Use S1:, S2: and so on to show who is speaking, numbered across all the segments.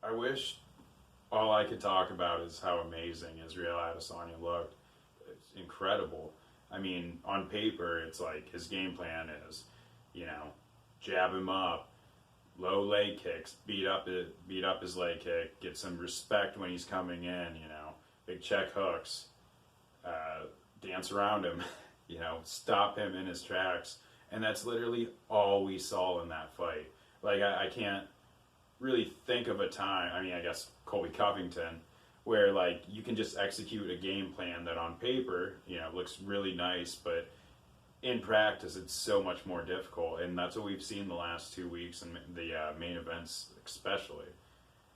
S1: I wish all I could talk about is how amazing Israel Adesanya looked. It's incredible. I mean, on paper, it's like his game plan is, you know, jab him up, low leg kicks, beat up his leg kick, get some respect when he's coming in, you know, big check hooks, dance around him, you know, stop him in his tracks. And that's literally all we saw in that fight. Like, I can't really think of a time, I mean, I guess Colby Covington, where, like, you can just execute a game plan that on paper, you know, looks really nice, but in practice, it's so much more difficult. And that's what we've seen the last 2 weeks, and the main events especially,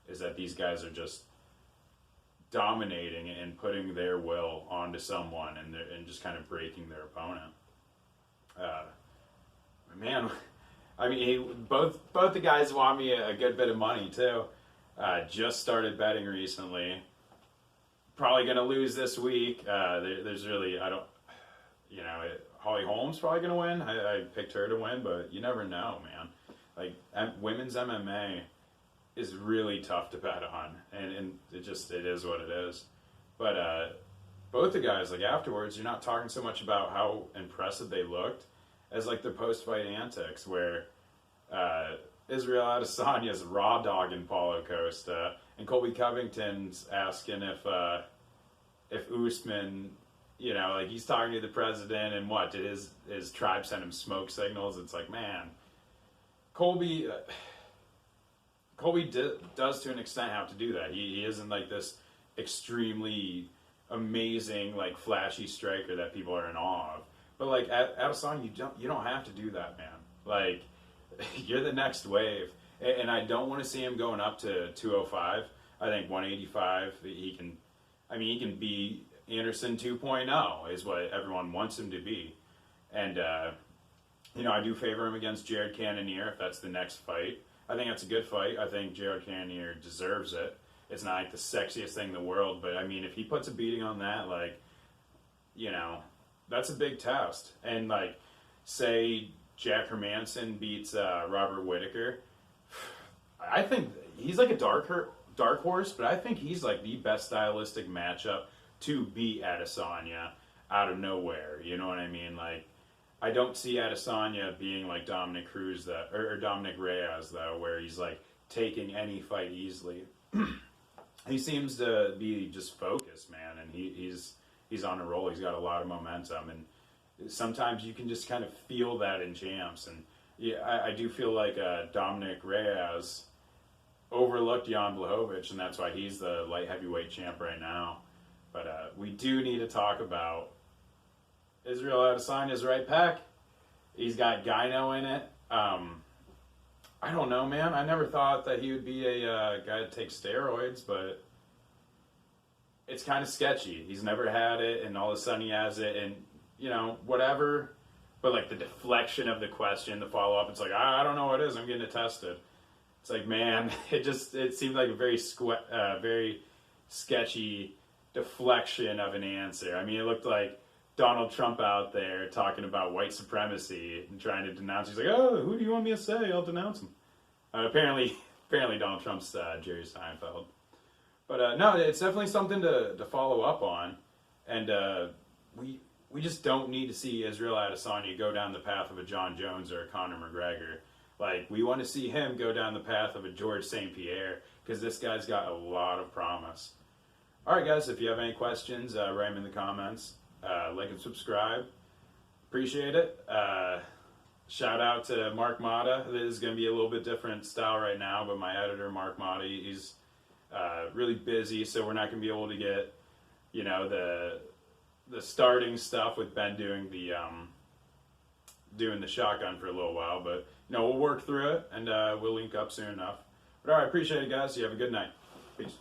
S1: is that these guys are just dominating and putting their will onto someone, and just kind of breaking their opponent. Man, I mean, both the guys want me a good bit of money too. Just started betting recently. Probably gonna lose this week. There's really, I don't, you know, Holly Holm's probably gonna win. I picked her to win, but you never know, man. Like, women's MMA is really tough to bet on, and it is what it is. But both the guys, like, afterwards, you're not talking so much about how impressive they looked as, like, their post-fight antics, where Israel Adesanya's raw dogging Paulo Costa, and Colby Covington's asking if Usman, you know, like, he's talking to the president, and what, did his tribe send him smoke signals? It's like, man, Colby does to an extent have to do that. He isn't like this extremely amazing, like, flashy striker that people are in awe of. But, like, Adesanya, you don't have to do that, man. Like, you're the next wave, and I don't want to see him going up to 205. I think 185, he can be Anderson 2.0 is what everyone wants him to be. And you know, I do favor him against Jared Cannonier if that's the next fight. I think that's a good fight. I think Jared Cannonier deserves it. It's not like the sexiest thing in the world, but I mean, if he puts a beating on that, like, you know, that's a big test. And, like, say Jack Hermanson beats Robert Whittaker, I think he's like a dark horse, but I think he's like the best stylistic matchup to beat Adesanya out of nowhere. You know what I mean? Like, I don't see Adesanya being like Dominic Cruz or Dominic Reyes though, where he's like taking any fight easily. He seems to be just focused, man, and he's on a roll. He's got a lot of momentum, and sometimes you can just kind of feel that in champs. And yeah, I do feel like Dominic Reyes overlooked Jan Blachowicz, and that's why he's the light heavyweight champ right now. But we do need to talk about Israel Adesanya's right pec. He's got gyno in it. I don't know, man. I never thought that he would be a guy to take steroids, but it's kind of sketchy. He's never had it, and all of a sudden he has it, and, you know, whatever. But, like, the deflection of the question, the follow-up, it's like, I don't know what it is. I'm getting it tested. It's like, man, it seemed like a very sketchy deflection of an answer. I mean, it looked like Donald Trump out there talking about white supremacy and trying to denounce. He's like, oh, who do you want me to say? I'll denounce him. Apparently Donald Trump's Jerry Seinfeld. But no, it's definitely something to follow up on. And we just don't need to see Israel Adesanya go down the path of a John Jones or a Conor McGregor. Like, we want to see him go down the path of a George St. Pierre, because this guy's got a lot of promise. All right, guys, if you have any questions, write them in the comments. Like and subscribe. Appreciate it. Shout out to Mark Mata. This is going to be a little bit different style right now, but my editor, Mark Mata, he's really busy, so we're not going to be able to get, you know, the starting stuff with Ben doing the shotgun for a little while. But, you know, we'll work through it, and we'll link up soon enough. But all right, appreciate it, guys. You have a good night. Peace.